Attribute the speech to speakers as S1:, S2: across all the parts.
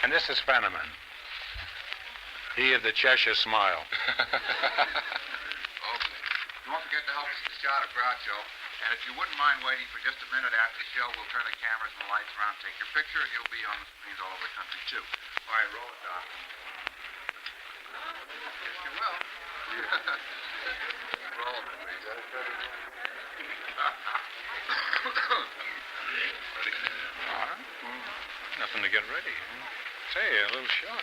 S1: And this is Fenneman. He of the Cheshire Smile.
S2: Okay. Don't forget to help us with the shot of Groucho. And if you wouldn't mind waiting for just a minute after the show, we'll turn the cameras and the lights around, take your picture, and you'll be on the screens all over the country, too. All right, roll it, Doc. Yes, you will. Roll it, please.
S1: All right. Nothing to get ready. Say, a little short.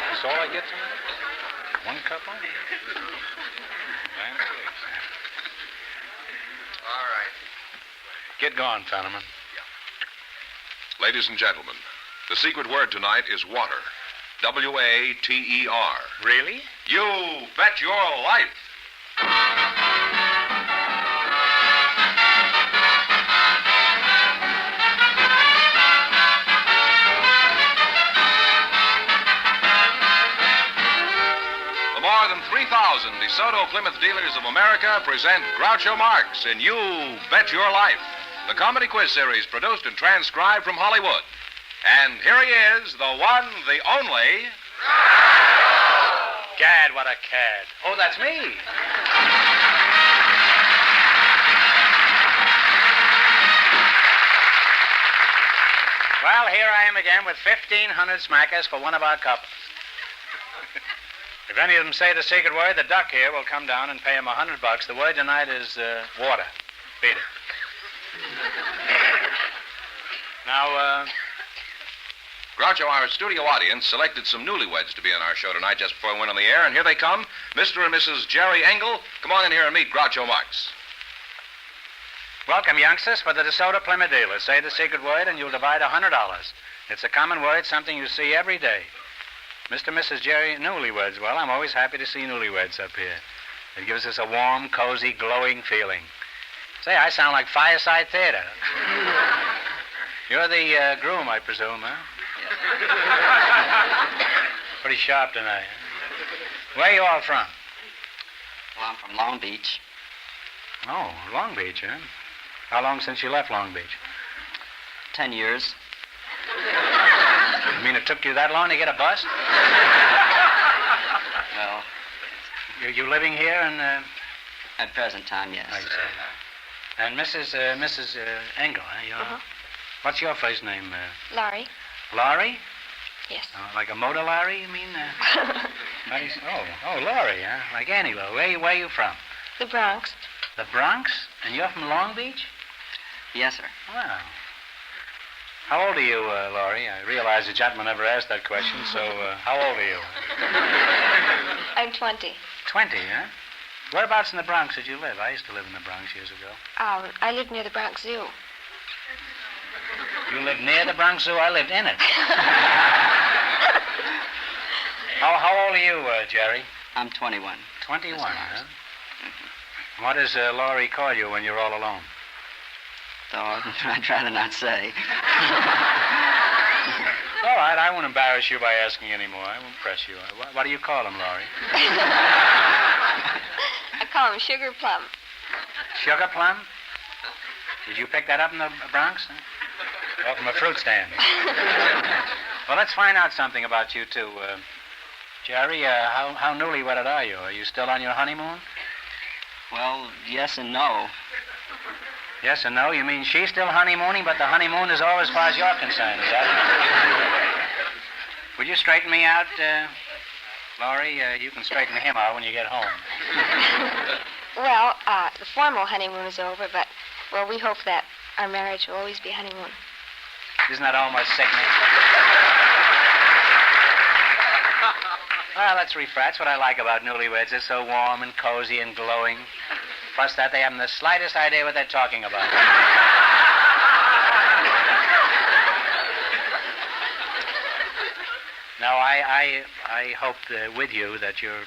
S1: That's all I get tonight? One cup only? Damn pigs.
S2: All right.
S1: Get going, Fenneman.
S3: Ladies and gentlemen, the secret word tonight is water. W-A-T-E-R.
S1: Really?
S3: You bet your life. The more than 3,000 DeSoto Plymouth dealers of America present Groucho Marx in You Bet Your Life, the comedy quiz series produced and transcribed from Hollywood. And here he is, the one, the only...
S1: Gad, what a cad. Oh, that's me. Well, here I am again with 1,500 smackers for one of our couples. If any of them say the secret word, the duck here will come down and pay him $100. The word tonight is water. Beat it. Now,
S3: Groucho, our studio audience selected some newlyweds to be on our show tonight just before we went on the air, and here they come, Mr. and Mrs. Jerry Engel. Come on in here and meet Groucho Marx.
S1: welcome, youngsters, for the DeSoto Plymouth dealers. Say the secret word and you'll divide $100. It's a common word, something you see every day. Mr. and Mrs. Jerry, newlyweds. Well, I'm always happy to see newlyweds up here. It gives us a warm, cozy, glowing feeling. Say, I sound like Fireside Theater. You're the groom, I presume, huh? Pretty sharp tonight. Where are you all from?
S4: Well, I'm from Long Beach.
S1: Oh, Long Beach, huh? How long since you left Long Beach?
S4: 10 years.
S1: You mean it took you that long to get a bus?
S4: Well,
S1: You living here in...
S4: at present time, yes.
S1: I see. And Mrs. Engel, huh? What's your first name?
S5: Laurie.
S1: Laurie?
S5: Yes.
S1: Like a motor Larry, you mean? Laurie, huh? Like Annie Lou. Where are you from?
S5: The Bronx.
S1: The Bronx? And you're from Long Beach?
S4: Yes, sir.
S1: Wow. How old are you, Laurie? I realize the gentleman never asked that question, so how old are you?
S5: I'm 20.
S1: 20, huh? Whereabouts in the Bronx did you live? I used to live in the Bronx years ago.
S5: I live near the Bronx Zoo.
S1: You lived near the Bronx Zoo? I lived in it. How old are you, Jerry?
S4: I'm 21.
S1: 21, huh? What does Laurie call you when you're all alone?
S4: Oh, I'd rather not say.
S1: All right, I won't embarrass you by asking anymore. I won't press you. What do you call him, Laurie?
S5: I call him Sugar Plum.
S1: Sugar Plum? Did you pick that up in the Bronx? Or from a fruit stand? Well, let's find out something about you, too. Jerry, how newly-wedded are you? Are you still on your honeymoon?
S4: Well, yes and no.
S1: Yes and no? You mean she's still honeymooning, but the honeymoon is over as far as you're concerned, is that it? Would you straighten me out, Laurie? You can straighten him out when you get home.
S5: Well, the formal honeymoon is over, but, well, we hope that our marriage will always be honeymoon.
S1: Isn't that almost sickening? Well, that's refresh. That's what I like about newlyweds. They're so warm and cozy and glowing. Plus that they haven't the slightest idea what they're talking about. Now, I hope with you that your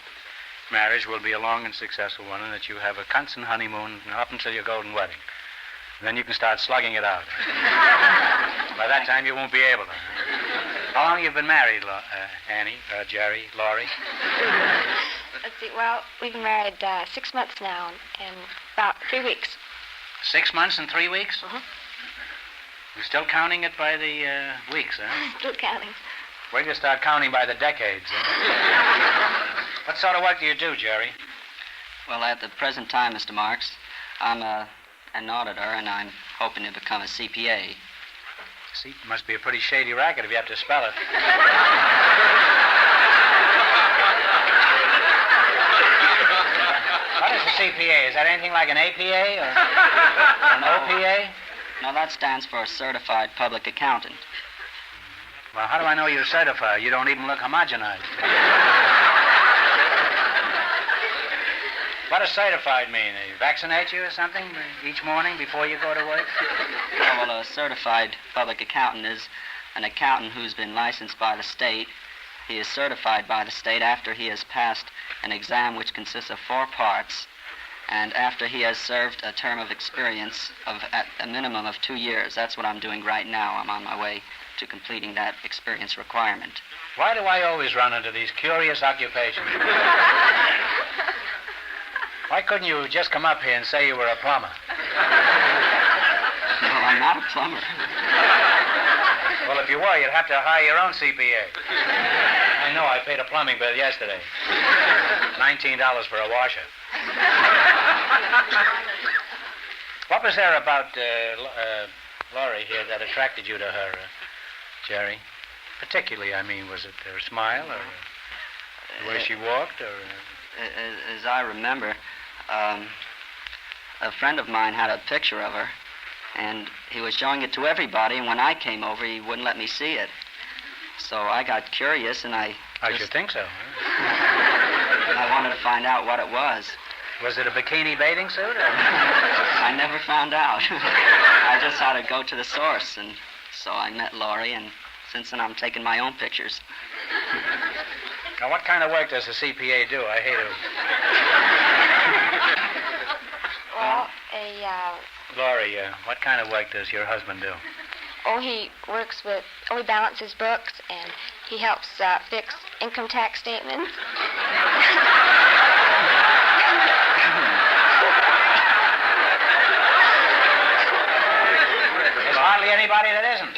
S1: marriage will be a long and successful one and that you have a constant honeymoon up until your golden wedding. And then you can start slugging it out. By that time, you won't be able to. How long have you been married, Annie, Jerry, Laurie?
S5: Let's see, well, we've been married 6 months now and about 3 weeks.
S1: 6 months and 3 weeks?
S5: Uh-huh.
S1: You're still counting it by the weeks, huh?
S5: Still counting.
S1: Wait till you start counting by the decades, huh? What sort of work do you do, Jerry?
S4: Well, at the present time, Mr. Marks, I'm an auditor, and I'm hoping to become a CPA.
S1: See, it must be a pretty shady racket if you have to spell it. What is a CPA? Is that anything like an APA or an OPA?
S4: No, that stands for Certified Public Accountant.
S1: Well, how do I know you're certified? You don't even look homogenized. What does certified mean? They vaccinate you or something each morning before you go to work?
S4: Oh, well, a certified public accountant is an accountant who's been licensed by the state. He is certified by the state after he has passed an exam which consists of 4 parts, and after he has served a term of experience of at a minimum of 2 years. That's what I'm doing right now. I'm on my way to completing that experience requirement.
S1: Why do I always run into these curious occupations? Why couldn't you just come up here and say you were a plumber?
S4: No, I'm not a plumber.
S1: Well, if you were, you'd have to hire your own CPA. I know, I paid a plumbing bill yesterday. $19 for a washer. What was there about Laurie here that attracted you to her, Jerry? Particularly, I mean, was it her smile or the way she walked or...
S4: As I remember, a friend of mine had a picture of her, and he was showing it to everybody, and when I came over, he wouldn't let me see it. So I got curious, and I
S1: should think so.
S4: I wanted to find out what it was.
S1: Was it a bikini bathing suit? Or...
S4: I never found out. I just had to go to the source, and so I met Laurie, and since then I'm taking my own pictures.
S1: Now, what kind of work does a CPA do? I hate it.
S5: Well,
S1: Laurie, what kind of work does your husband do?
S5: he balances books, and he helps fix income tax statements.
S1: There's hardly anybody that isn't.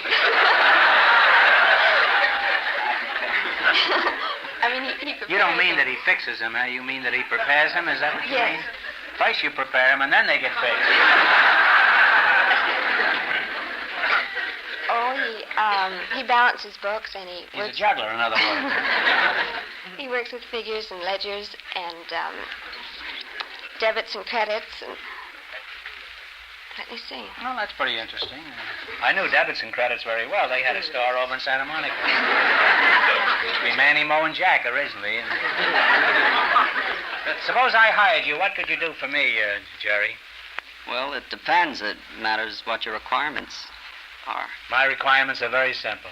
S5: I mean, he prepares
S1: You don't mean
S5: them.
S1: that he fixes them, huh? You mean that he prepares them? Is that what you
S5: Yes.
S1: mean? First you prepare them, and then they get fixed.
S5: He balances books, and he
S1: He's a
S5: works.
S1: juggler, in other words.
S5: He works with figures and ledgers and debits and credits and. Let me see.
S1: Well, that's pretty interesting. I knew debits and credits very well. They had a store over in Santa Monica. It used to be Manny, Moe, and Jack originally. But suppose I hired you. What could you do for me, Jerry?
S4: Well, it depends. It matters what your requirements are.
S1: My requirements are very simple.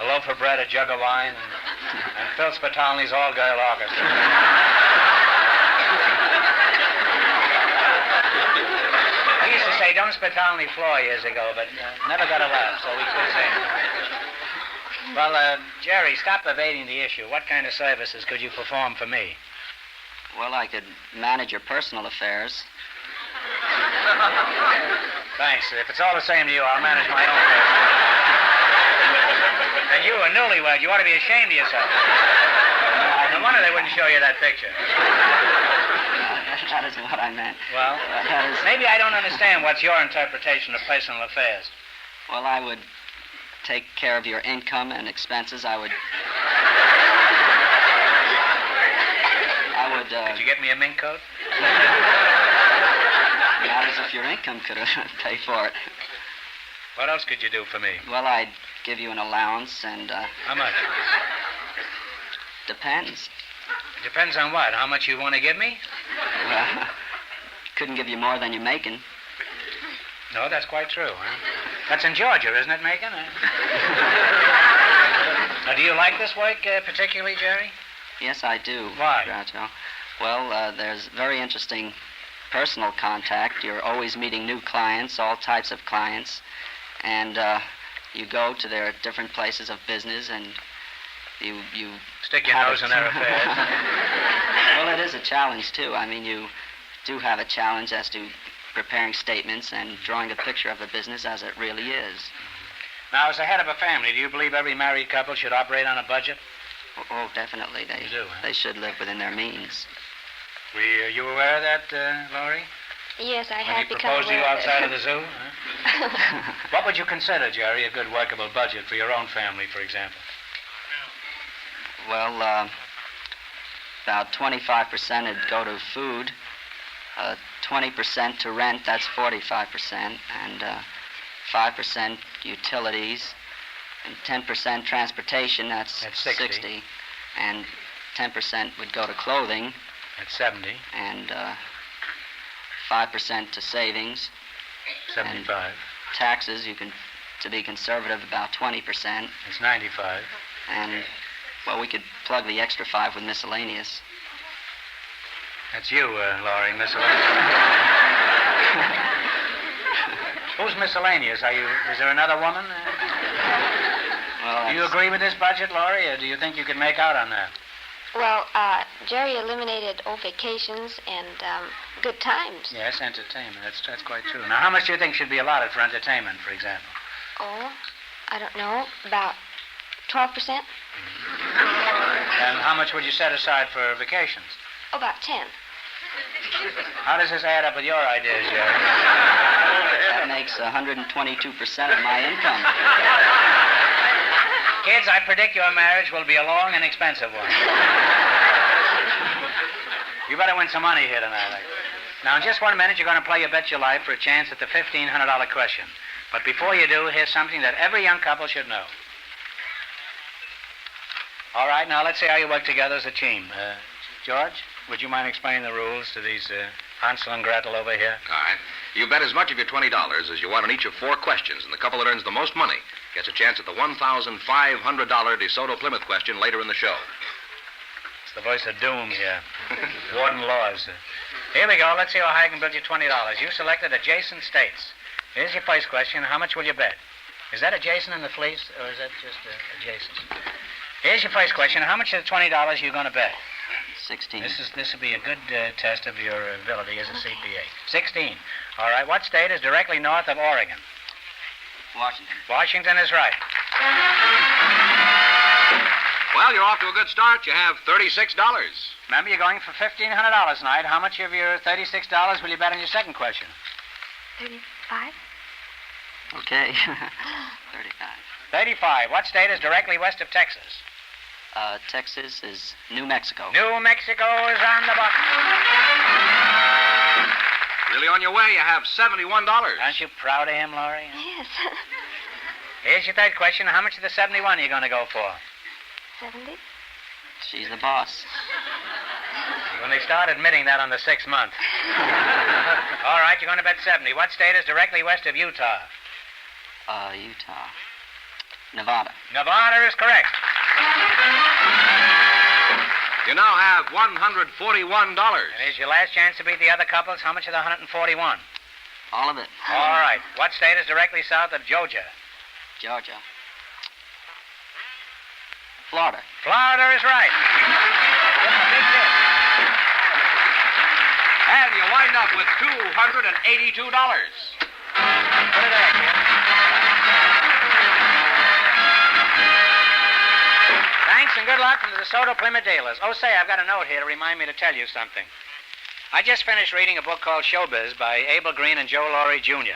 S1: A loaf of bread, a jug of wine, and Phil Spitalny's all-girl orchestra. We used to say, don't Spitalny floor years ago, but never got a laugh, so we could say it. Well, Jerry, stop evading the issue. What kind of services could you perform for me?
S4: Well, I could manage your personal affairs.
S1: Thanks. If it's all the same to you, I'll manage my own affairs. And you, a newlywed, you ought to be ashamed of yourself. No wonder they wouldn't show you that picture.
S4: That isn't what I meant.
S1: Well,
S4: that is...
S1: maybe I don't understand what's your interpretation of personal affairs.
S4: Well, I would take care of your income and expenses. I would...
S1: Could you get me a mink coat?
S4: Not as if your income could pay for it.
S1: What else could you do for me?
S4: Well, I'd give you an allowance and...
S1: How much?
S4: Depends.
S1: Depends on what? How much you want to give me?
S4: Well, couldn't give you more than you're making.
S1: No, that's quite true, huh? That's in Georgia, isn't it, Macon? Now, do you like this work particularly, Jerry?
S4: Yes, I do.
S1: Why?
S4: Groucho. Well, there's very interesting personal contact. You're always meeting new clients, all types of clients. And you go to their different places of business, and you
S1: stick your nose in their affairs.
S4: Well, it is a challenge, too. I mean, you do have a challenge as to preparing statements and drawing a picture of the business as it really is.
S1: Now, as the head of a family, do you believe every married couple should operate on a budget?
S4: Oh, definitely.
S1: You do, huh?
S4: They should live within their means.
S1: Were you aware of that, Laurie?
S5: Yes, I
S1: When
S5: had
S1: he
S5: become
S1: proposed to you
S5: aware of it.
S1: outside of the zoo? Huh? What would you consider, Jerry, a good workable budget for your own family, for example?
S4: Well, about 25% would go to food, 20% to rent, that's 45%, and 5% utilities, and 10% transportation, that's
S1: 60.
S4: And 10% would go to clothing,
S1: That's 70.
S4: and 5% to savings.
S1: 75.
S4: Taxes, to be conservative, about 20%.
S1: That's 95.
S4: And, well, we could plug the extra 5 with miscellaneous.
S1: That's you, Laurie, miscellaneous. Who's miscellaneous? Is there another woman?
S4: Well,
S1: Do you agree with this budget, Laurie, or do you think you could make out on that?
S5: Well, Jerry eliminated old vacations and good times.
S1: Yes, entertainment. That's quite true. Now, how much do you think should be allotted for entertainment, for example?
S5: Oh, I don't know, about 12%?
S1: And how much would you set aside for vacations?
S5: Oh, about 10.
S1: How does this add up with your ideas, Jerry?
S4: that makes 122% of my income.
S1: Kids, I predict your marriage will be a long and expensive one. You better win some money here tonight. Now, in just 1 minute, you're going to play You Bet Your Life for a chance at the $1,500 question. But before you do, here's something that every young couple should know. All right, now let's see how you work together as a team. George, would you mind explaining the rules to these Hansel and Gretel over here?
S3: All right. You bet as much of your $20 as you want on each of 4 questions, and the couple that earns the most money gets a chance at the $1,500 DeSoto Plymouth question later in the show.
S1: It's the voice of doom here. Warden Laws. Here we go. Let's see how high I can build you $20. You selected adjacent states. Here's your first question. How much will you bet? Is that adjacent in the fleece, or is that just adjacent? Here's your first question. How much of the $20 are you going to bet?
S4: 16.
S1: This will be a good test of your ability as a CPA. 16. All right. What state is directly north of Oregon?
S4: Washington.
S1: Washington is right.
S3: Well, you're off to a good start. You have $36.
S1: Remember, you're going for $1,500 tonight. How much of your $36 will you bet on your second question?
S5: 35?
S4: Okay. 35.
S1: 35. What state is directly west of Texas?
S4: Texas is New Mexico.
S1: New Mexico is on the button.
S3: Really on your way. You have $71.
S1: Aren't you proud of him, Laurie?
S5: Yes.
S1: Here's your third question. How much of the 71 are you going to go for?
S5: 70?
S4: She's the boss.
S1: When they start admitting that on the 6th month. All right, you're going to bet 70. What state is directly west of Utah?
S4: Utah. Nevada.
S1: Nevada is correct.
S3: You now have $141.
S1: And here's your last chance to beat the other couples. How much of the 141?
S4: All of it.
S1: All right. What state is directly south of Georgia?
S4: Georgia. Florida.
S1: Florida is right. Big hit.
S3: And you wind up with $282.
S1: Put it there, kid. Thanks and good luck from the DeSoto Plymouth dealers. Oh, say, I've got a note here to remind me to tell you something. I just finished reading a book called Showbiz by Abel Green and Joe Laurie, Jr.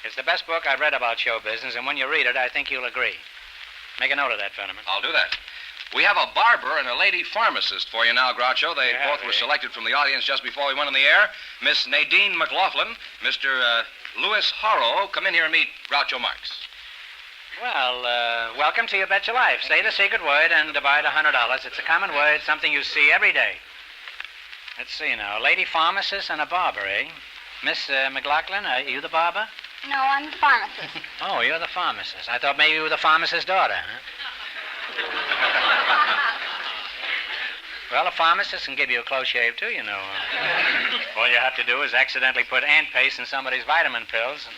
S1: It's the best book I've read about show business, and when you read it, I think you'll agree. Make a note of that, Fenneman.
S3: I'll do that. We have a barber and a lady pharmacist for you now, Groucho. They
S1: Yeah,
S3: both were
S1: they-
S3: selected from the audience just before we went on the air. Miss Nadine McLaughlin, Mr. Louis Horrow, come in here and meet Groucho Marx.
S1: Well, welcome to You Bet Your Life. Say the secret word and divide $100. It's a common word, something you see every day. Let's see now. A lady pharmacist and a barber, eh? Miss McLaughlin, are you the barber?
S5: No, I'm the pharmacist.
S1: Oh, you're the pharmacist. I thought maybe you were the pharmacist's daughter, huh? Well, a pharmacist can give you a close shave, too, you know. All you have to do is accidentally put ant paste in somebody's vitamin pills, and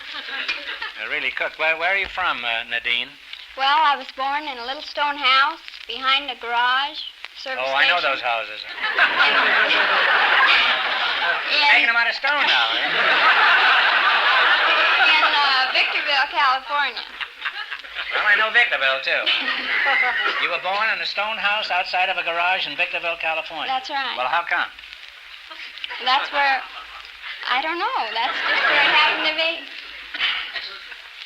S1: they're really cooked. Where are you from, Nadine?
S6: Well, I was born in a little stone house behind a garage. Service
S1: Oh, I know
S6: station.
S1: those houses.
S6: Yeah.
S1: Taking them out of stone now, eh?
S6: California.
S1: Well, I know Victorville, too. You were born in a stone house outside of a garage in Victorville, California.
S6: That's right.
S1: Well, how come?
S6: That's where, I don't know. That's just where it happened to be.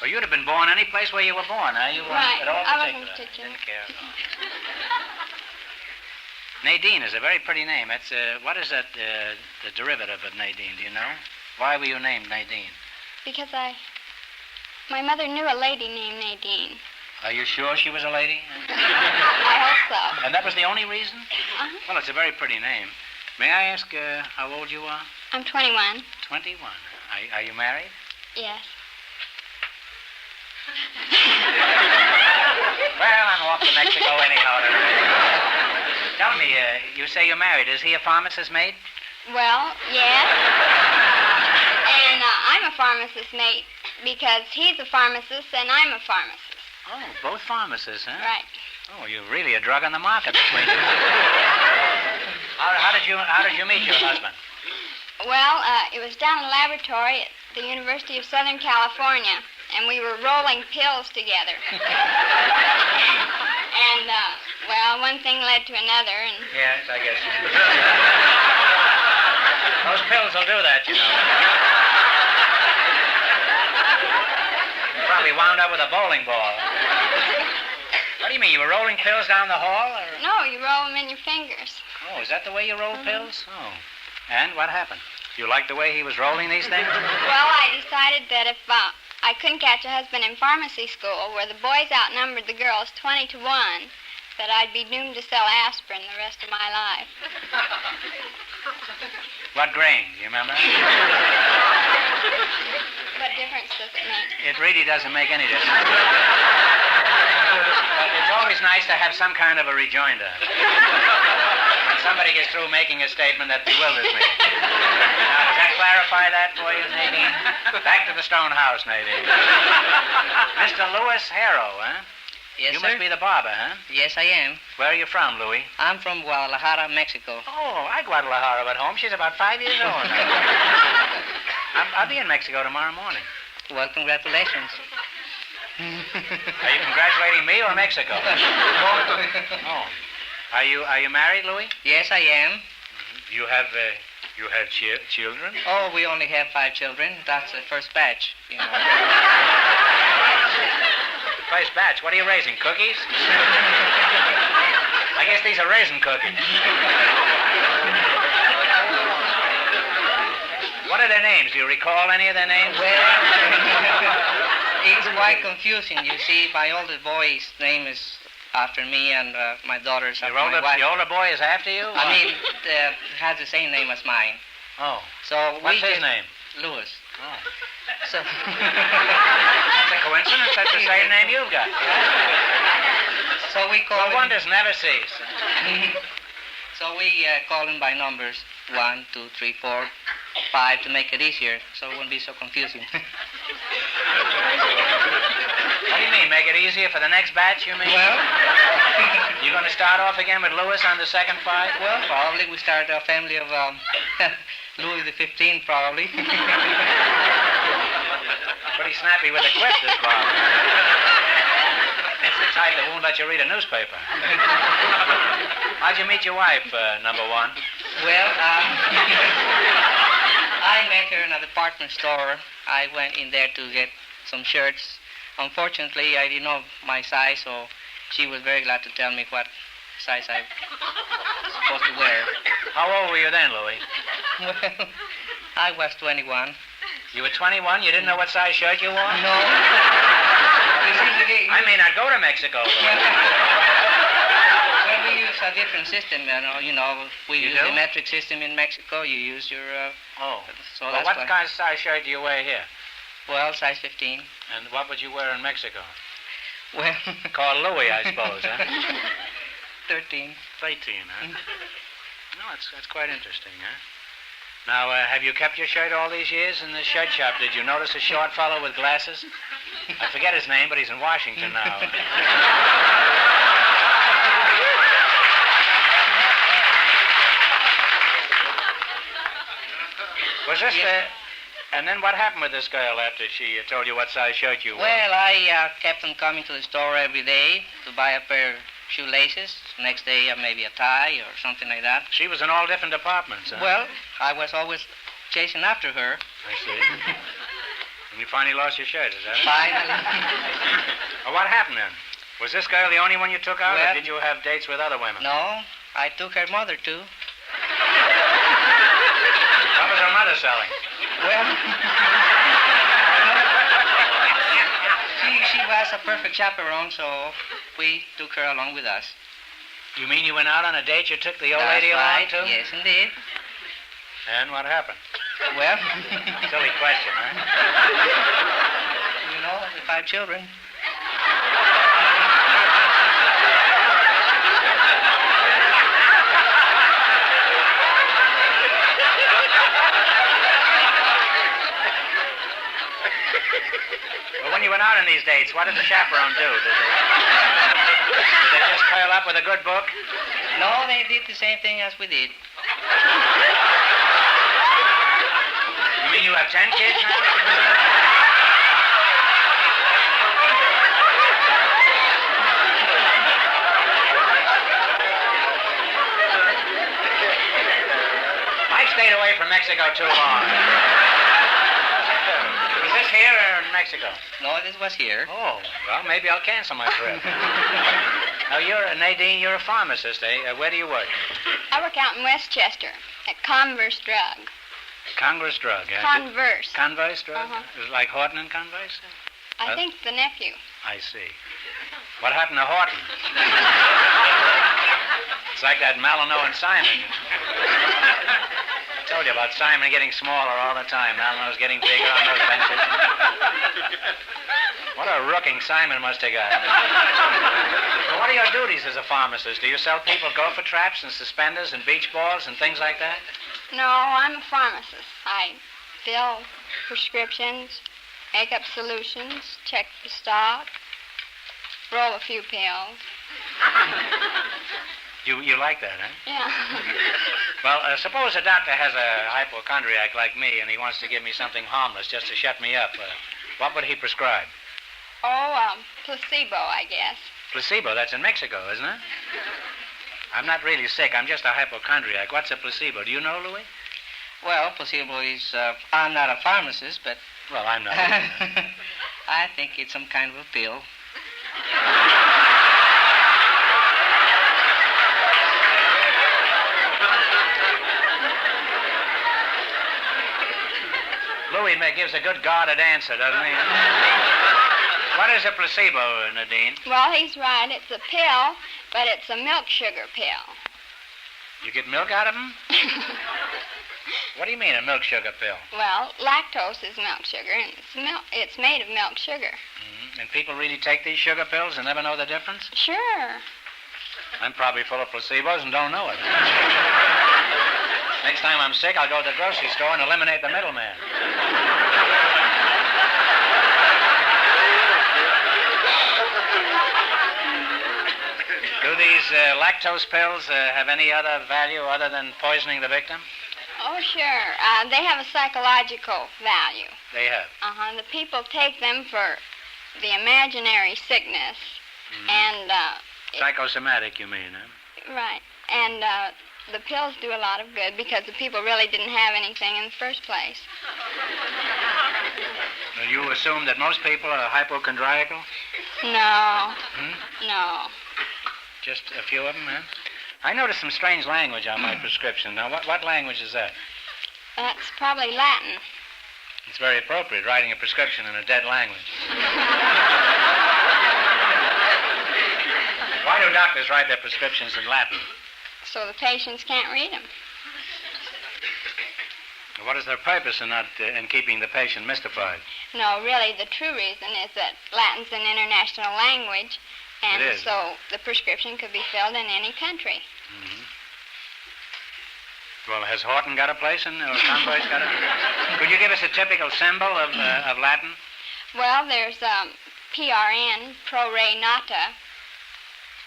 S1: Well, you'd have been born any place where you were born, huh? You weren't
S6: Right.
S1: at all
S6: I
S1: particular.
S6: wasn't particular.
S1: Didn't care at all. Nadine is a very pretty name. That's what is that? The derivative of Nadine? Do you know? Why were you named Nadine?
S6: Because my mother knew a lady named Nadine.
S1: Are you sure she was a lady?
S6: I hope so.
S1: And that was the only reason?
S6: Uh-huh.
S1: Well, it's a very pretty name. May I ask how old you are?
S6: I'm 21.
S1: 21. Are you married?
S6: Yes.
S1: Well, I'm off to Mexico anyhow. Tell me, you say you're married. Is he a pharmacist mate?
S6: Well, yes. And I'm a pharmacist mate because he's a pharmacist and I'm a pharmacist.
S1: Oh, both pharmacists, huh?
S6: Right.
S1: Oh, you're really a drug on the market between you. How did you meet your husband?
S6: Well, it was down in the laboratory at the University of Southern California, and we were rolling pills together. And, well, one thing led to another, and...
S1: Yes, I guess so. Those pills will do that, you know. You probably wound up with a bowling ball. What do you mean? You were rolling pills down the hall? Or...
S6: No, you roll them in your fingers.
S1: Oh, is that the way you roll pills? Oh. And what happened? You liked the way he was rolling these things?
S6: Well, I decided that if I couldn't catch a husband in pharmacy school, where the boys outnumbered the girls 20 to 1, that I'd be doomed to sell aspirin the rest of my life.
S1: What grain? Do you remember?
S6: What difference does it make?
S1: It really doesn't make any difference. But it's always nice to have some kind of a rejoinder. When somebody gets through making a statement that bewilders me. Now, does that clarify that for you, Nadine? Back to the stone house, Nadine. Mr. Louis Harrow, huh?
S4: Yes,
S1: you
S4: sir.
S1: must be the barber, huh?
S4: Yes, I am.
S1: Where are you from, Louis?
S4: I'm from Guadalajara, Mexico.
S1: Oh, I Guadalajara at home. She's about 5 years old now. I'll be in Mexico tomorrow morning.
S4: Well, congratulations.
S1: Are you congratulating me or Mexico? Oh. Are you married, Louis?
S4: Yes, I am.
S1: You have children?
S4: Oh, we only have 5 children. That's the first batch, you know.
S1: First batch. What are you raising? Cookies? I guess these are raisin cookies. What are their names? Do you recall any of their names?
S4: Well, it's quite confusing. You see, my older boy's name is after me, and my daughter's after my wife.
S1: Your older boy is after you?
S4: I mean, has the same name as mine.
S1: Oh.
S4: So
S1: What's his name?
S4: Louis.
S1: Oh.
S4: So
S1: That's a coincidence. That's the same name you've got.
S4: So we call
S1: Well,
S4: him.
S1: wonders never cease.
S4: So we call him by numbers: 1, 2, 3, 4, 5 to make it easier, so it wouldn't be so confusing.
S1: What do you mean? Make it easier for the next batch, you mean?
S4: Well,
S1: You're going to start off again with Louis on the second 5?
S4: well, probably we start a family of Louis the 15th, probably.
S1: Pretty snappy with a quip, this Bob. It's the type that won't let you read a newspaper. How'd you meet your wife, number 1?
S4: Well, I met her in a department store. I went in there to get some shirts. Unfortunately, I didn't know my size, so she was very glad to tell me what size I was supposed to wear.
S1: How old were you then, Louis?
S4: Well, I was 21.
S1: You were 21? You didn't know what size shirt you wore?
S4: No.
S1: I may not go to Mexico, Louis.
S4: Well, we use a different system, you know. We
S1: You
S4: use
S1: do?
S4: the metric system in Mexico. You use your,
S1: Oh.
S4: so
S1: Well,
S4: that's
S1: what
S4: why.
S1: kind of size shirt do you wear here?
S4: Well, size 15.
S1: And what would you wear in Mexico?
S4: Well,
S1: Called Louis, I suppose, huh?
S4: 13.
S1: 13, huh? No, that's quite interesting, huh? Now, have you kept your shirt all these years in the shirt shop? Did you notice a short fellow with glasses? I forget his name, but he's in Washington now. Was this And then what happened with this girl after she told you what size shirt you wore?
S4: Well, I kept on coming to the store every day to buy a pair of shoelaces. Next day, maybe a tie or something like that.
S1: She was in all different departments, huh?
S4: Well, I was always chasing after her.
S1: I see. And you finally lost your shirt, is that it?
S4: Finally.
S1: Well, what happened then? Was this girl the only one you took out,
S4: Well,
S1: or did you have dates with other women?
S4: No, I took her mother, too.
S1: What was her mother selling?
S4: Well, she was a perfect chaperone, so we took her along with us.
S1: You mean you went out on a date? You took the old
S4: That's
S1: lady
S4: right.
S1: along, too?
S4: Yes, indeed.
S1: And what happened?
S4: Well,
S1: Silly question, huh?
S4: you know, the 5 children.
S1: Well, when you went out on these dates, what did the chaperone do? Did they just curl up with a good book?
S4: No, they did the same thing as we did.
S1: You mean you have 10 kids now? I stayed away from Mexico too long. Was this here or in Mexico?
S4: No, this was here.
S1: Oh, well, maybe I'll cancel my trip. Now, Nadine, you're a pharmacist, eh? Where do you work?
S6: I work out in Westchester at Converse Drug.
S1: Congress Drug, eh?
S6: Converse.
S1: Converse Drug?
S6: Uh-huh.
S1: Is it like Horton and Converse?
S6: I think the nephew.
S1: I see. What happened to Horton? It's like that Malino and Simon. I told you about Simon getting smaller all the time. Malino's getting bigger on those benches. What a rooking Simon must have got. Well, what are your duties as a pharmacist? Do you sell people gopher traps and suspenders and beach balls and things like that?
S6: No, I'm a pharmacist. I fill prescriptions, make up solutions, check the stock, roll a few pills.
S1: You like that, huh?
S6: Yeah.
S1: Well, suppose a doctor has a hypochondriac like me and he wants to give me something harmless just to shut me up. What would he prescribe?
S6: Placebo, I guess.
S1: Placebo, that's in Mexico, isn't it? I'm not really sick. I'm just a hypochondriac. What's a placebo? Do you know, Louis?
S4: Well, placebo is, I'm not a pharmacist, but
S1: Well, I'm not.
S4: I think it's some kind of a pill.
S1: Louis gives a good guarded answer, doesn't he? What is a placebo, Nadine?
S6: Well, he's right. It's a pill, but it's a milk sugar pill.
S1: You get milk out of them? What do you mean, a milk sugar pill?
S6: Well, lactose is milk sugar, and it's made of milk sugar.
S1: Mm-hmm. And people really take these sugar pills and never know the difference?
S6: Sure.
S1: I'm probably full of placebos and don't know it. Next time I'm sick, I'll go to the grocery store and eliminate the middleman. Do these lactose pills have any other value other than poisoning the victim?
S6: Oh, sure. They have a psychological value.
S1: They have.
S6: The people take them for the imaginary sickness, and
S1: Psychosomatic, you mean, huh?
S6: right. And the pills do a lot of good because the people really didn't have anything in the first place.
S1: Well, you assume that most people are hypochondriacal?
S6: No.
S1: Hmm?
S6: No.
S1: Just a few of them, huh? I noticed some strange language on my prescription. Now, what language is that?
S6: That's probably Latin.
S1: It's very appropriate, writing a prescription in a dead language. Why do doctors write their prescriptions in Latin?
S6: So the patients can't read them.
S1: What is their purpose in keeping the patient mystified?
S6: No, really, the true reason is that Latin's an international language, and
S1: It is.
S6: so the prescription could be filled in any country.
S1: Mm-hmm. Well, has Horton got a place in, or Convoy's got a... Could you give us a typical symbol of Latin?
S6: Well, there's PRN, pro re nata.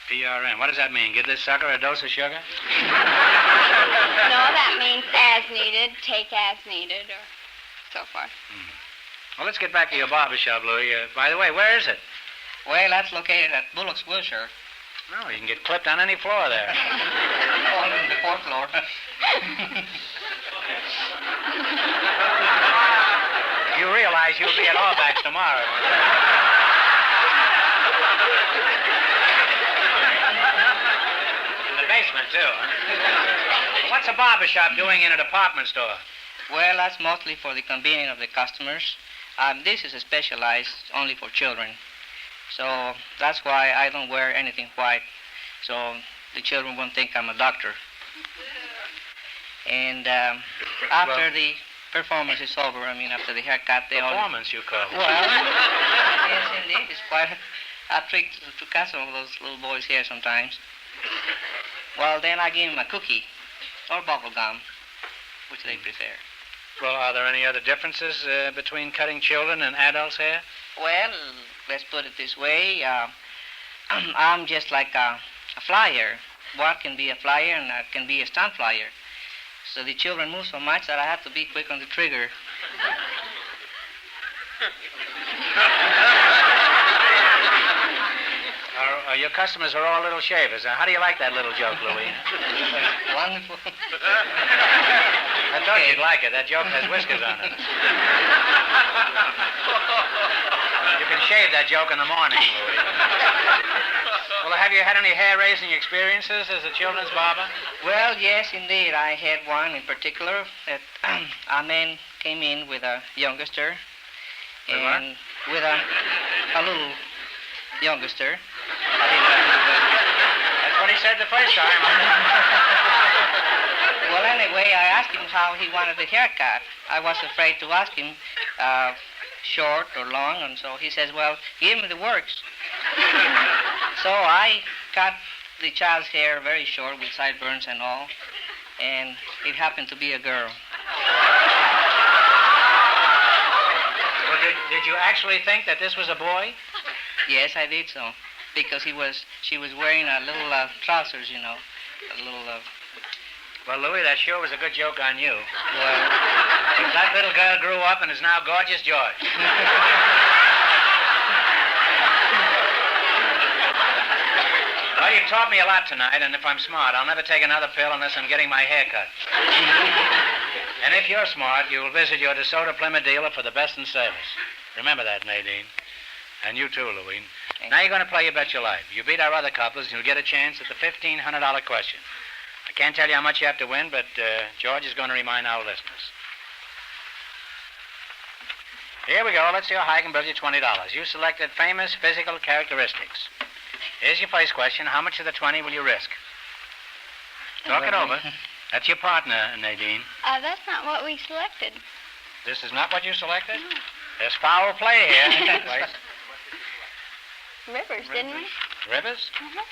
S1: PRN. What does that mean? Give this sucker a dose of sugar?
S6: No, that means as needed, take as needed, or so forth.
S1: Well, let's get back to your barber shop, Louis. By the way, where is it?
S7: Well, that's located at Bullock's, Wilshire.
S1: No, you can get clipped on any floor there.
S7: On the fourth floor.
S1: You realize you'll be at Auerbach's tomorrow. In the basement, too, huh? What's a barber shop doing in a department store?
S7: Well, that's mostly for the convenience of the customers. This is specialized only for children. So that's why I don't wear anything white. So the children won't think I'm a doctor. And after the performance is over, after the haircut, they all...
S1: Performance, you call it.
S7: Well, yes, indeed. It's quite a trick to cut some of those little boys' hair sometimes. Well, then I give them a cookie or bubble gum, which they prefer.
S1: Well, are there any other differences between cutting children and adults' hair?
S7: Well, let's put it this way. I'm just like a flyer. What can be a flyer and can be a stunt flyer. So the children move so much that I have to be quick on the trigger.
S1: Your customers are all little shavers. How do you like that little joke, Louis?
S7: Wonderful.
S1: I thought you'd like it. That joke has whiskers on it. You can shave that joke in the morning, Louis. Well, have you had any hair-raising experiences as a children's barber?
S7: Well, yes, indeed. I had one in particular that a man came in with a youngster. And with a little youngster.
S1: That's what he said the first time.
S7: Well, anyway, I asked him how he wanted the haircut. I was afraid to ask him short or long, and so he says, well, give me the works. So I cut the child's hair very short with sideburns and all, and it happened to be a girl.
S1: Well, did you actually think that this was a boy?
S7: Yes, I did so, because she was wearing a little trousers, a little...
S1: Well, Louis, that sure was a good joke on you.
S7: Well,
S1: if that little girl grew up and is now gorgeous George. Well, you've taught me a lot tonight, and if I'm smart, I'll never take another pill unless I'm getting my hair cut. And if you're smart, you'll visit your DeSoto Plymouth dealer for the best in service. Remember that, Nadine. And you too, Louis. Now you're going to play You Bet Your Life. You beat our other couples, and you'll get a chance at the $1,500 question. I can't tell you how much you have to win, but George is going to remind our listeners. Here we go. Let's see how high I can build you $20. You selected famous physical characteristics. Here's your first question. How much of the 20 will you risk? Talk it over. That's your partner, Nadine.
S6: That's not what we selected.
S1: This is not what you selected? No. There's foul play here.
S6: Rivers, didn't we?
S1: Rivers?
S6: Uh-huh.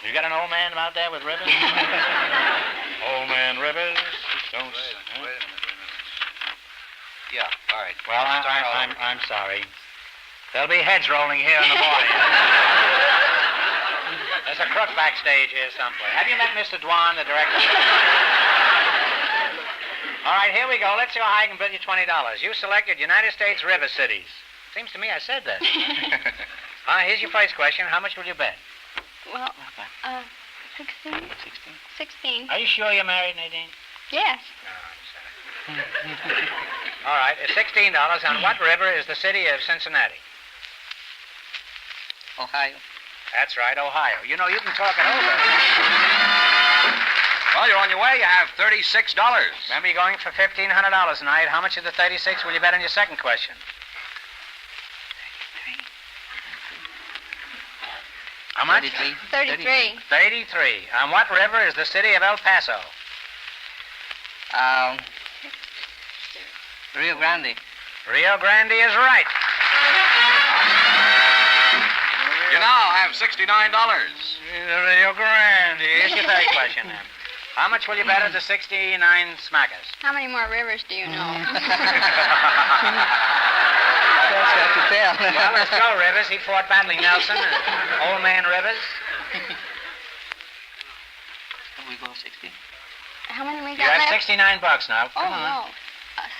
S1: You got an old man out there with Rivers? Old man Rivers. Don't.
S2: Wait a minute.
S3: Yeah, all right.
S1: Well, I'm sorry. There'll be heads rolling here in the morning. There's a crook backstage here someplace. Have you met Mr. Dwan, the director? All right, here we go. Let's see how high I can bid you $20. You selected United States river cities. Seems to me I said that. Here's your first question. How much will you bet?
S6: Well, 16. 16.
S1: Are you sure you're married, Nadine?
S6: Yes.
S1: Oh, I'm sorry. All right, it's $16. On what river is the city of Cincinnati?
S7: Ohio.
S1: That's right, Ohio. You know, you can talk it over.
S3: Well, you're on your way. You have $36.
S1: Remember, you're going for $1,500 tonight. How much of the 36 will you bet on your second question?
S6: 33.
S1: How much?
S6: 33.
S1: 33. On what river is the city of El Paso?
S7: Rio Grande.
S1: Rio Grande is right.
S3: You now have $69.
S1: Rio Grande. Here's your third question, then. How much will you bet at the 69 smackers?
S6: How many more rivers do you know?
S7: That's hard to tell.
S1: Well, let's go, Rivers. He fought battling Nelson and old man Rivers.
S7: We go 60.
S6: How many we
S1: You
S6: got
S1: have
S6: left?
S1: $69 now.
S6: Oh,
S1: Come on.
S6: no.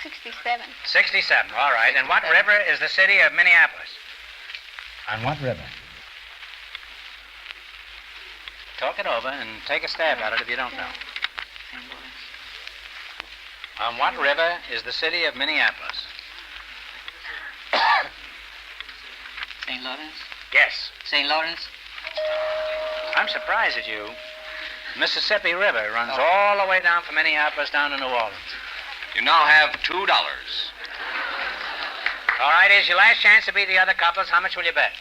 S6: 67.
S1: 67, all right. And what river is the city of Minneapolis? On what river? Talk it over and take a stab at it if you don't know. On what river is the city of Minneapolis?
S4: St. Lawrence?
S1: Yes.
S4: St. Lawrence?
S1: I'm surprised at you. Mississippi River runs all the way down from Minneapolis down to New Orleans.
S3: You now have $2.
S1: All right, here's your last chance to beat the other couples. How much will you bet?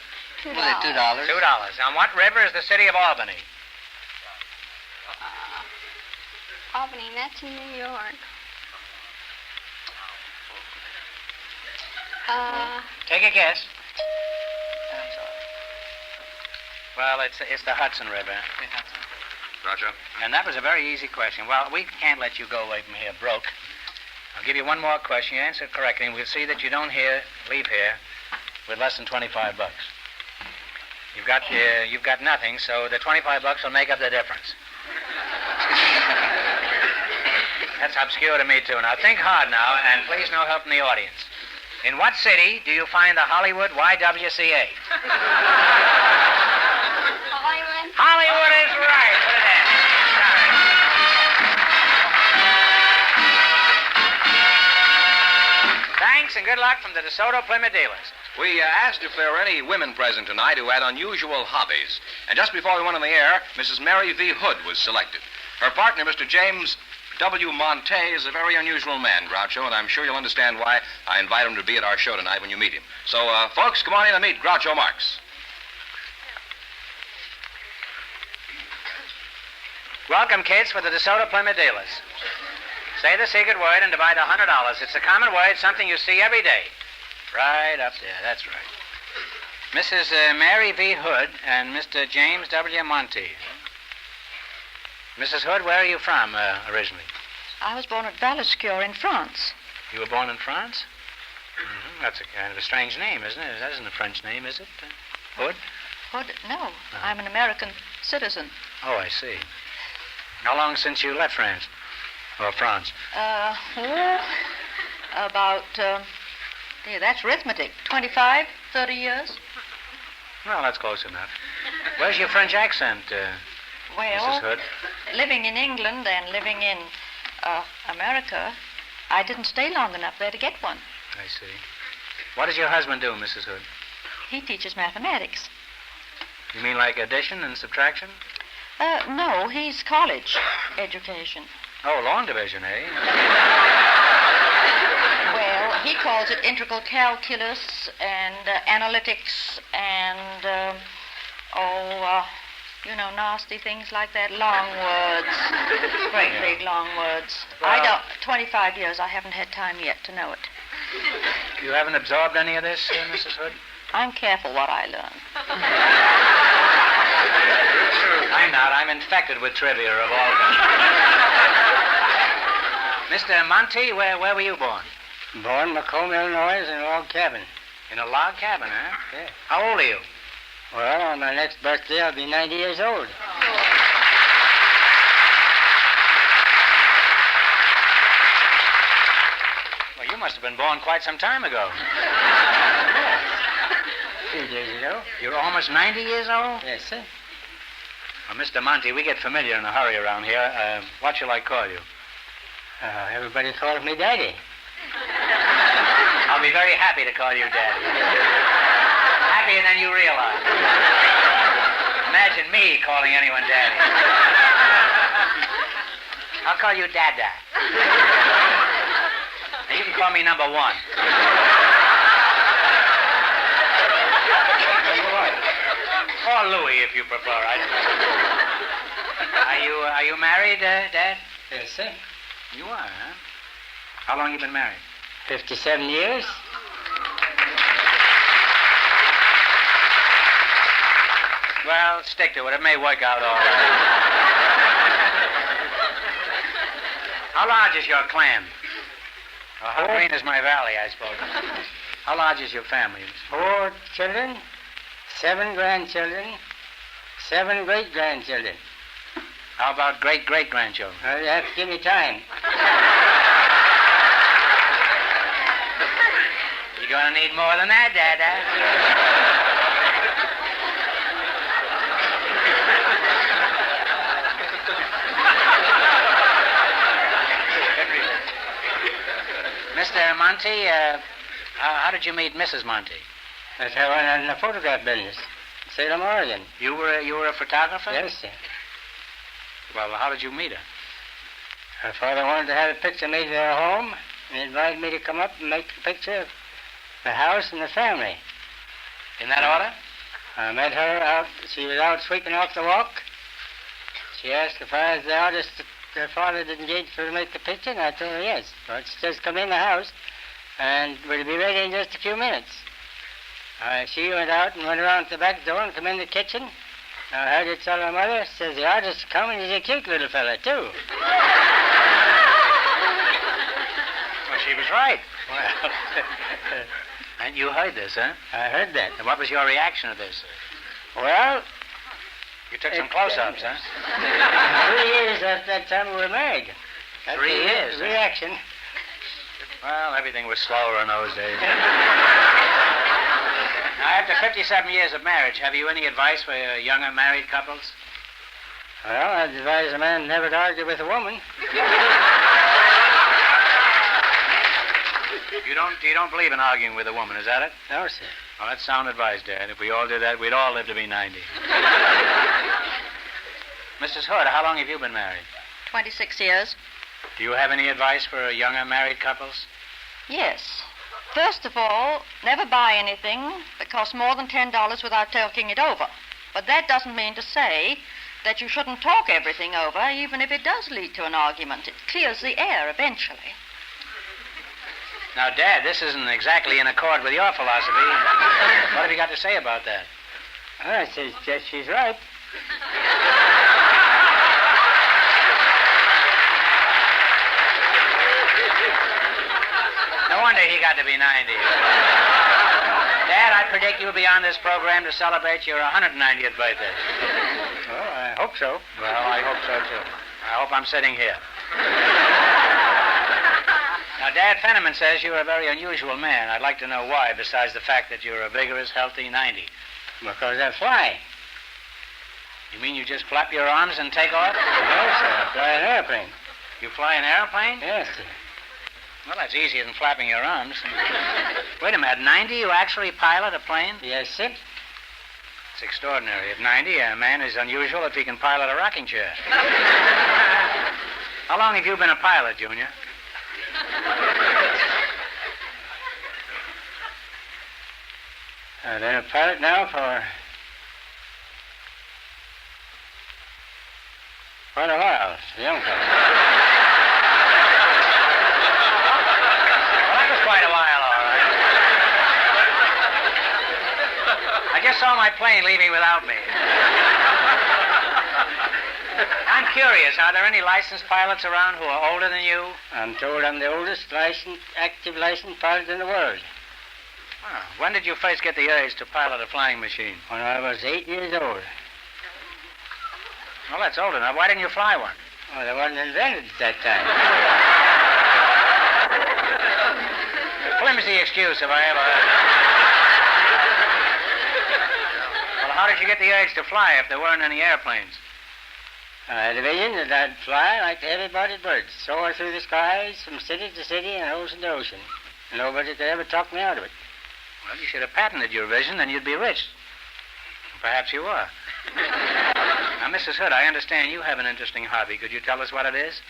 S4: Was it $2?
S1: $2. On what river is the city of Albany?
S6: Albany, that's in New York.
S1: Take a guess. Well, it's the Hudson River.
S3: Groucho.
S1: And that was a very easy question. Well, we can't let you go away from here broke. I'll give you one more question. You answer it correctly, and we'll see that you don't leave here with less than $25. You've got nothing, so the $25 will make up the difference. That's obscure to me, too. Now, think hard now, and please no help from the audience. In what city do you find the Hollywood YWCA?
S6: Hollywood?
S1: Hollywood is right. Put it in. Sorry. Thanks and good luck from the DeSoto Plymouth dealers.
S3: We asked if there were any women present tonight who had unusual hobbies. And just before we went on the air, Mrs. Mary V. Hood was selected. Her partner, Mr. James W. Monte, is a very unusual man, Groucho, and I'm sure you'll understand why I invite him to be at our show tonight when you meet him. So, folks, come on in and meet Groucho Marx.
S1: Welcome, kids, for the DeSoto Plymouth dealers. Say the secret word and divide $100. It's a common word, something you see every day. Right up there, that's right. Mrs. Mary V. Hood and Mr. James W. Monte. Mrs. Hood, where are you from originally?
S8: I was born at Valescure in France.
S1: You were born in France? Mm-hmm. That's a kind of a strange name, isn't it? That isn't a French name, is it? Hood?
S8: Hood? No, I'm an American citizen.
S1: Oh, I see. How long since you left France? Or France?
S8: About, that's arithmetic. 25, 30 years.
S1: Well, that's close enough. Where's your French accent, Mrs. Hood?
S8: Living in England and living in America, I didn't stay long enough there to get one.
S1: I see. What does your husband do, Mrs. Hood?
S8: He teaches mathematics.
S1: You mean like addition and subtraction?
S8: No, he's college education.
S1: Oh, long division, eh?
S8: Well, he calls it integral calculus and analytics and, nasty things like that. Long words. Great big long words.
S1: Well,
S8: 25 years, I haven't had time yet to know it.
S1: You haven't absorbed any of this, Mrs. Hood?
S8: I'm careful what I learn.
S1: I'm not. I'm infected with trivia of all kinds. Mr. Monte, where were you born?
S9: Born in Macomb, Illinois, in a log cabin.
S1: In a log cabin, huh?
S9: Yeah.
S1: How old are you?
S9: Well, on my next birthday, I'll be 90 years old.
S1: Well, you must have been born quite some time ago.
S9: 3 days ago.
S1: You're almost 90 years old?
S9: Yes, sir.
S1: Well, Mr. Monte, we get familiar in a hurry around here. What shall I call you?
S9: Everybody calls me Daddy.
S1: I'll be very happy to call you Daddy. Happier than you realize. Imagine me calling anyone Daddy. I'll call you Dada. Now, you can call me number 1. Or Louis, if you prefer. Are you married, Dad?
S9: Yes, sir.
S1: You are, huh? How long you been married?
S9: 57 years.
S1: Well, stick to it. It may work out all right. How large is your clan? Or how green is my valley, I suppose? How large is your family?
S9: 4 children, 7 grandchildren, 7 great-grandchildren.
S1: How about great-great-grandchildren?
S9: Well, you have to give me time.
S1: You're going to need more than that, Dada. Mr. Monty, how did you meet Mrs. Monty?
S9: That's how I went in the photograph business. Salem, Oregon.
S1: You were a photographer?
S9: Yes, sir.
S1: Well, how did you meet her?
S9: Her father wanted to have a picture made of their home, and he invited me to come up and make the picture of the house and the family.
S1: In that order?
S9: I met her out. She was out sweeping off the walk. She asked if I was the artist that her father had engaged for to make the picture, and I told her yes. Well, she just come in the house, and we'll be ready in just a few minutes. She went out and went around to the back door and come in the kitchen. I heard her tell her mother, says the artist is coming, he's a cute little fella, too.
S1: Well, she was right.
S9: Well,
S1: And you heard this, huh?
S9: I heard that.
S1: And what was your reaction to this?
S9: Well,
S1: You took some close-ups, huh?
S9: 3 years after that time we were married. That's
S1: 3
S9: the
S1: years, huh?
S9: reaction.
S1: Well, everything was slower in those days. Now, after 57 years of marriage, have you any advice for younger married couples?
S9: Well, I'd advise a man never to argue with a woman.
S1: You don't believe in arguing with a woman, is that it?
S9: No, sir.
S1: Well, that's sound advice, Dad. If we all did that, we'd all live to be 90. Mrs. Hood, how long have you been married?
S8: 26 years.
S1: Do you have any advice for younger married couples?
S8: Yes. First of all, never buy anything that costs more than $10 without talking it over. But that doesn't mean to say that you shouldn't talk everything over, even if it does lead to an argument. It clears the air eventually.
S1: Now, Dad, this isn't exactly in accord with your philosophy. What have you got to say about that?
S9: I says she's right.
S1: No wonder he got to be 90. Dad, I predict you'll be on this program to celebrate your 190th birthday.
S9: Well, I hope so.
S1: Well, I hope so, too. I hope I'm sitting here. Now, Dad, Fenneman says you're a very unusual man. I'd like to know why, besides the fact that you're a vigorous, healthy 90.
S9: Because I fly.
S1: You mean you just flap your arms and take off?
S9: No, sir. I fly an airplane.
S1: You fly an airplane?
S9: Yes, sir.
S1: Well, that's easier than flapping your arms. Wait a minute, 90, you actually pilot a plane?
S9: Yes, sir.
S1: It's extraordinary. At 90, a man is unusual if he can pilot a rocking chair. How long have you been a pilot, Junior?
S9: I've been a pilot now for quite a while. It's a young fellow.
S1: Well, that was quite a while, all right. I just saw my plane leaving without me. I'm curious, are there any licensed pilots around who are older than you?
S9: I'm told I'm the oldest active licensed pilot in the world.
S1: Oh, when did you first get the urge to pilot a flying machine?
S9: When I was 8 years old.
S1: Well, that's old enough. Why didn't you fly one?
S9: Well, they wasn't invented at that time.
S1: Flimsy excuse if I ever heard it. Well, how did you get the urge to fly if there weren't any airplanes?
S9: I had a vision that I'd fly like the heavy-bodied birds, soar through the skies from city to city and ocean to ocean. Nobody could ever talk me out of it.
S1: Well, you should have patented your vision, then you'd be rich. Perhaps you are. Now, Mrs. Hood, I understand you have an interesting hobby. Could you tell us what it is?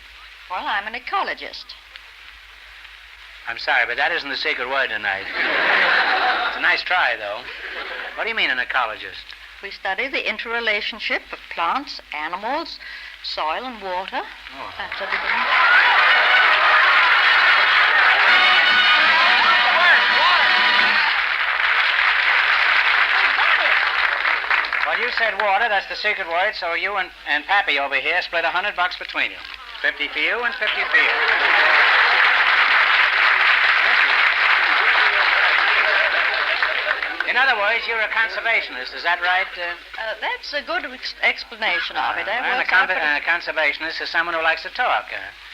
S8: Well, I'm an ecologist.
S1: I'm sorry, but that isn't the secret word tonight. It's a nice try, though. What do you mean, an ecologist?
S8: We study the interrelationship of plants, animals, soil, and water.
S1: Oh.
S8: That sort of thing.
S1: Well, you said water. That's the secret word. So you and Pappy over here split $100 between you. 50 for you and 50 for you. In other words, you're a conservationist. Is that right?
S8: That's a good explanation of it. That
S1: And a
S8: works out pretty-
S1: conservationist is someone who likes to talk.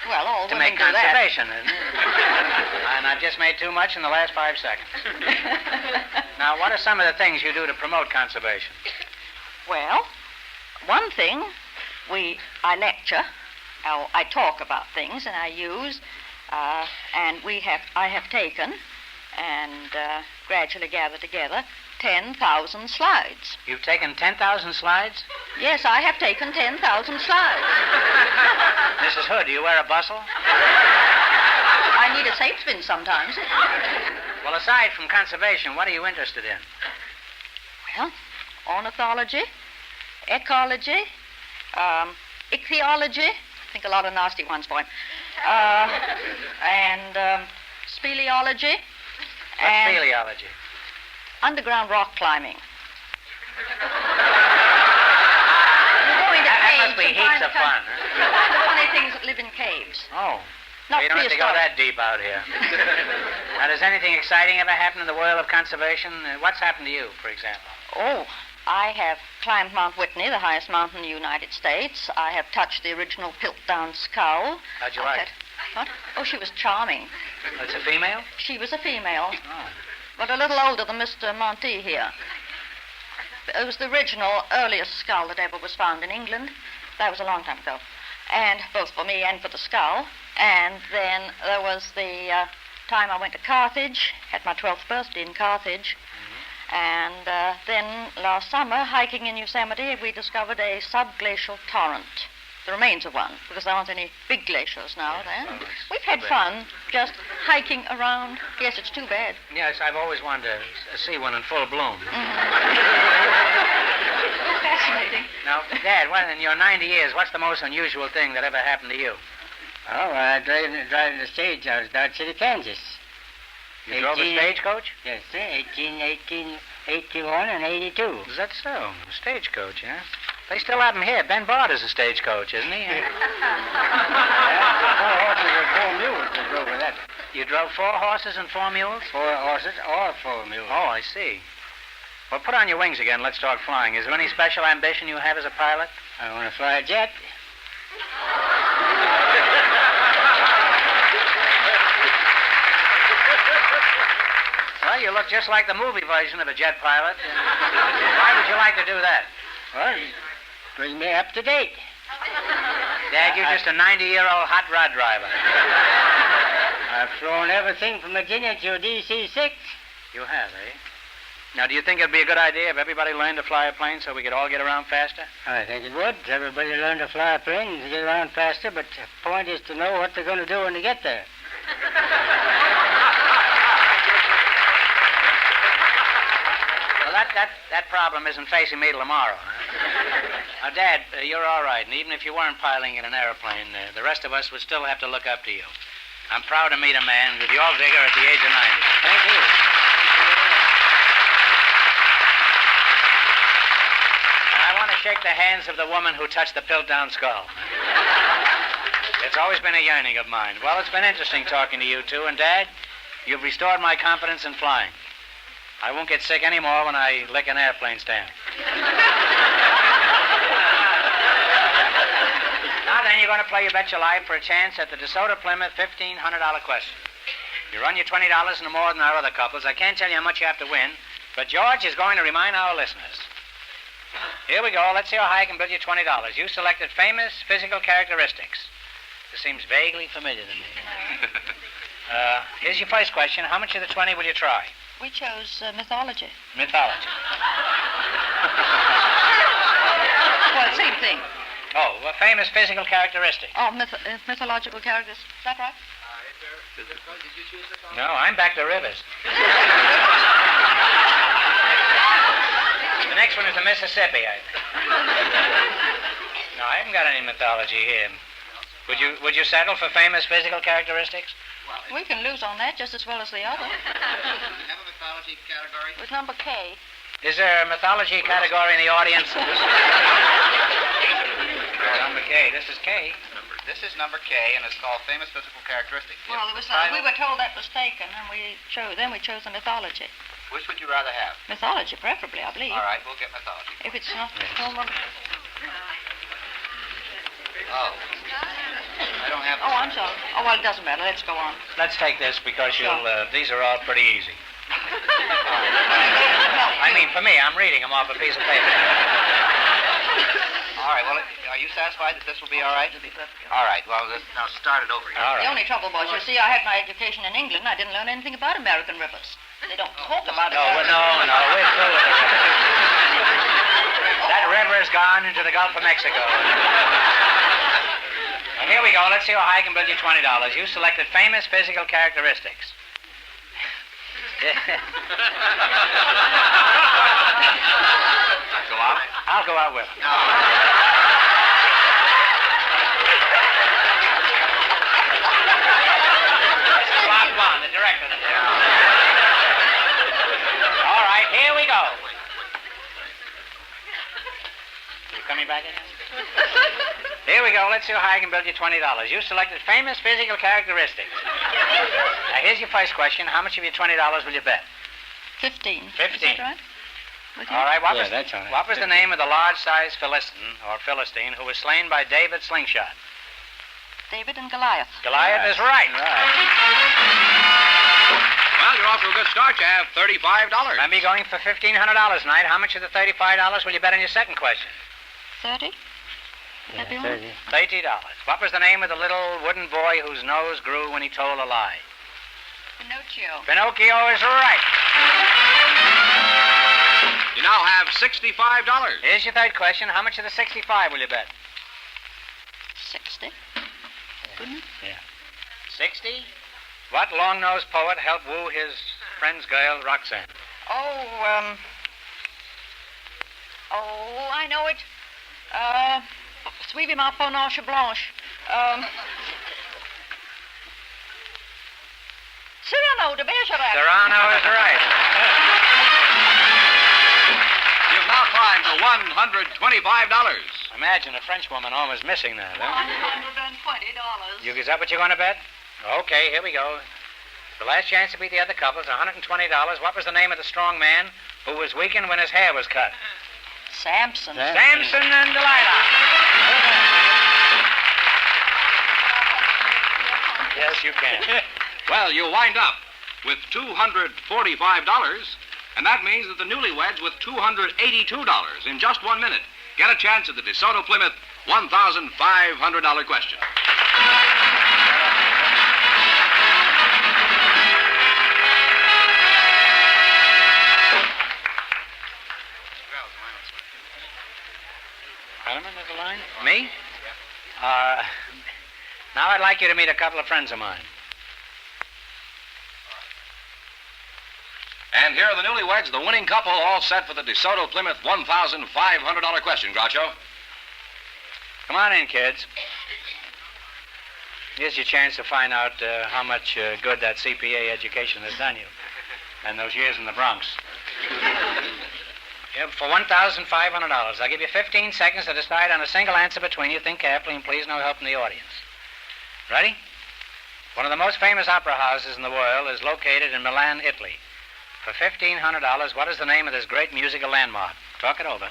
S8: Well, all
S1: To
S8: women
S1: make
S8: do that.
S1: conservation, isn't it? And I've just made too much in the last 5 seconds. Now, what are some of the things you do to promote conservation?
S8: Well, one thing, I lecture, I talk about things, and I use, and I have taken and gradually gathered together 10,000 slides.
S1: You've taken 10,000 slides?
S8: Yes, I have taken 10,000 slides.
S1: Mrs. Hood, do you wear a bustle?
S8: I need a safe spin sometimes.
S1: Well, aside from conservation, what are you interested in?
S8: Well, ornithology, ecology, ichthyology. I think a lot of nasty ones for him. And speleology.
S1: What's
S8: and
S1: speleology?
S8: underground rock climbing.
S1: That must be heaps of fun.
S8: You find the funny things that live in caves.
S1: Oh.
S8: Not
S1: You don't have to go
S8: prehistoric.
S1: that deep out here. Now, does anything exciting ever happen in the world of conservation? What's happened to you, for example?
S8: Oh, I have climbed Mount Whitney, the highest mountain in the United States. I have touched the original Piltdown skull.
S1: How'd you
S8: I
S1: like
S8: had- What? Oh, she was charming.
S1: It's a female?
S8: She was a female,
S1: Oh.
S8: but a little older than Mr. Monty here. It was the original, earliest skull that ever was found in England. That was a long time ago. And both for me and for the skull. And then there was the time I went to Carthage, had my 12th birthday in Carthage. And then last summer, hiking in Yosemite, we discovered a subglacial torrent. The remains of one, because there aren't any big glaciers now there. We've had fun just hiking around. Yes, it's too bad.
S1: Yes, I've always wanted to see one in full bloom.
S8: Fascinating.
S1: Now, Dad, in your 90 years, what's the most unusual thing that ever happened to you?
S9: Oh, driving the stage out of Dodge City, Kansas.
S1: You drove a stagecoach?
S9: Yes, sir. 81 and 82.
S1: Is that so? Stagecoach, huh? They still have them here. Ben Bard is a stagecoach, isn't he?
S9: The 4 horses and 4 mules that drove with that.
S1: You drove 4 horses and 4 mules?
S9: 4 horses or 4 mules.
S1: Oh, I see. Well, put on your wings again. Let's talk flying. Is there any special ambition you have as a pilot?
S9: I want to fly a jet.
S1: Well, you look just like the movie version of a jet pilot. Why would you like to do that?
S9: Well, bring me up to date.
S1: Dad, you're just a 90-year-old hot rod driver.
S9: I've flown everything from Virginia to DC-6.
S1: You have, eh? Now, do you think it'd be a good idea if everybody learned to fly a plane so we could all get around faster?
S9: I think it would. Everybody learn to fly a plane to get around faster, but the point is to know what they're going to do when they get there.
S1: Well, that problem isn't facing me till tomorrow. Huh? Now, Dad, you're all right, and even if you weren't piloting in an airplane, the rest of us would still have to look up to you. I'm proud to meet a man with your vigor at the age of 90.
S9: Thank you.
S1: I want to shake the hands of the woman who touched the Piltdown skull. It's always been a yearning of mine. Well, it's been interesting talking to you two, and Dad, you've restored my confidence in flying. I won't get sick anymore when I lick an airplane stand. Now then, you're going to play You Bet Your Life for a chance at the DeSoto Plymouth $1,500 question. You run your $20 no more than our other couples. I can't tell you how much you have to win, but George is going to remind our listeners. Here we go. Let's see how high I can build you $20. You selected famous physical characteristics. This seems vaguely familiar to me. Here's your first question. How much of the 20 will you try?
S8: We chose mythology.
S1: Mythology.
S8: Well, same thing.
S1: Oh, well, famous physical characteristics.
S8: Oh, mythological characters. Is that right?
S1: No, I'm back to rivers. The next one is the Mississippi, I think. No, I haven't got any mythology here. Would you settle for famous physical characteristics?
S8: We can lose on that just as well as the other.
S2: Have a mythology category?
S8: With number K.
S1: Is there a mythology category in the audience? Number K. This is K.
S2: Number This is number K, and it's called Famous Physical Characteristics.
S8: Well, we were told that was taken, and we chose the mythology.
S2: Which would you rather have?
S8: Mythology, preferably, I believe.
S2: All right, we'll get mythology.
S8: If it's not...
S2: Oh. I don't have...
S8: Oh, I'm sorry. Oh, well, it doesn't matter. Let's go on.
S1: Let's take this because
S8: Sure.
S1: these are all pretty easy. I mean, for me, I'm reading them off a piece of paper.
S2: All right, well, are you satisfied that this will be all right? All right, well, let's now start it over here.
S1: All
S8: The
S1: right.
S8: only trouble was, you see, I had my education in England. I didn't learn anything about American rivers. They don't talk about
S1: No,
S8: American
S1: no, we're through with the river. That river has gone into the Gulf of Mexico. Well, here we go. Let's see how high I can build you $20. You selected famous physical characteristics.
S2: Go out?
S1: I'll go out with him. This is lot one, the director. All right, here we go. You coming back again? Here we go. Let's see how high I can build you $20. You selected famous physical characteristics. Now, here's your first question. How much of your $20 will you bet?
S8: 15.
S1: 15.
S8: Is that right? With you?
S1: All right,
S9: Yeah, that's all right.
S1: what was the name of the large-sized Philistine who was slain by David Slingshot?
S8: David and Goliath.
S1: Goliath is right.
S3: Well, you're off to a good start. You have $35.
S1: Remember, you're going for $1,500 tonight. How much of the $35 will you bet on your second question?
S8: 30? Would that be right?
S9: $30.
S1: $30. What was the name of the little wooden boy whose nose grew when he told a lie?
S8: Pinocchio.
S1: Pinocchio is right.
S3: You now have $65.
S1: Here's your third question. How much of the 65 will you bet?
S8: 60. Goodness.
S1: 60? What long-nosed poet helped woo his friend's girl, Roxanne?
S8: Oh, I know it. Suivez ma panache blanche. Cyrano de Bergerac.
S1: Serrano is right.
S3: You've now climbed to $125.
S1: Imagine a French woman almost missing that, huh?
S8: $120.
S1: Is that what you're going to bet? Okay, here we go. The last chance to beat the other couples, $120. What was the name of the strong man who was weakened when his hair was cut?
S8: Samson.
S1: Samson and Delilah. Yes, you can.
S3: Well, you wind up with $245, and that means that the newlyweds with $282 in just 1 minute get a chance at the DeSoto Plymouth $1,500 question.
S1: Harriman is the line? Me? Now I'd like you to meet a couple of friends of mine.
S3: And here are the newlyweds, the winning couple, all set for the DeSoto Plymouth $1,500 question, Groucho.
S1: Come on in, kids. Here's your chance to find out how much good that CPA education has done you and those years in the Bronx. Yeah, for $1,500. I'll give you 15 seconds to decide on a single answer between you. Think carefully and please no help from the audience. Ready? One of the most famous opera houses in the world is located in Milan, Italy. For $1,500, what is the name of this great musical landmark? Talk it over.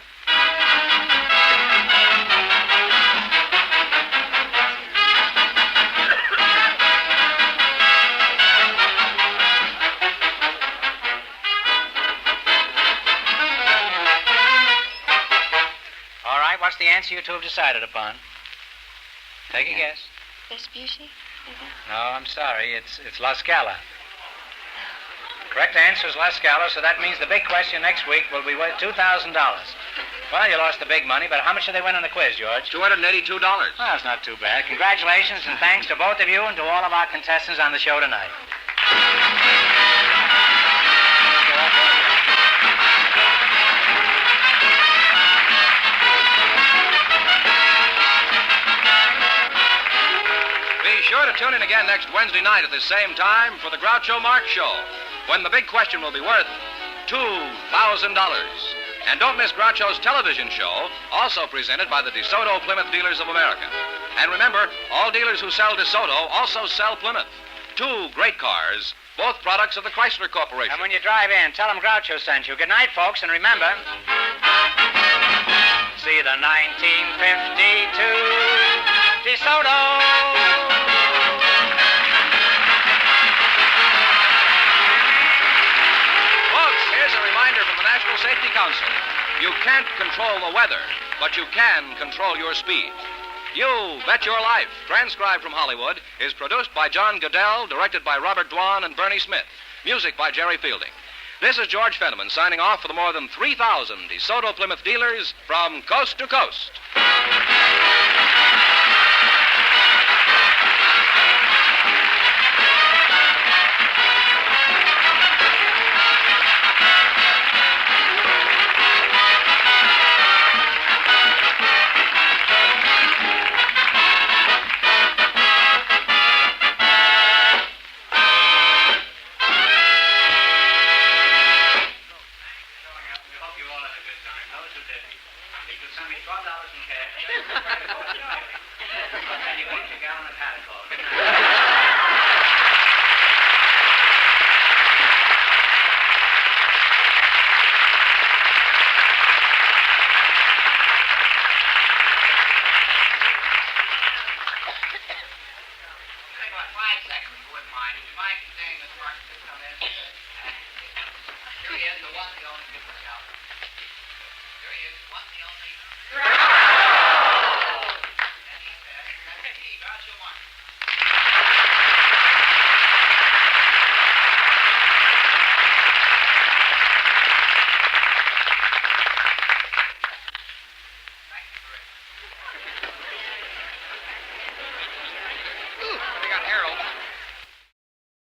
S1: All right, what's the answer you two have decided upon? Take a guess.
S5: Vespucci?
S1: No, I'm sorry. It's La Scala. Correct answer is La Scala, so that means the big question next week will be worth $2,000. Well, you lost the big money, but how much did they win on the quiz, George?
S3: $282.
S1: Well, that's not too bad. Congratulations, and thanks to both of you and to all of our contestants on the show tonight.
S3: Be sure to tune in again next Wednesday night at the same time for the Groucho Marx Show, when the big question will be worth $2,000. And don't miss Groucho's television show, also presented by the DeSoto Plymouth Dealers of America. And remember, all dealers who sell DeSoto also sell Plymouth. Two great cars, both products of the Chrysler Corporation.
S1: And when you drive in, tell them Groucho sent you. Good night, folks, and remember, see the 1952 DeSoto.
S3: Folks, here's a reminder from the National Safety Council. You can't control the weather, but you can control your speed. You Bet Your Life, transcribed from Hollywood, is produced by John Goodell, directed by Robert Dwan and Bernie Smith. Music by Jerry Fielding. This is George Fenneman signing off for the more than 3,000 DeSoto Plymouth dealers from coast to coast.
S2: Here he is, the one, the only.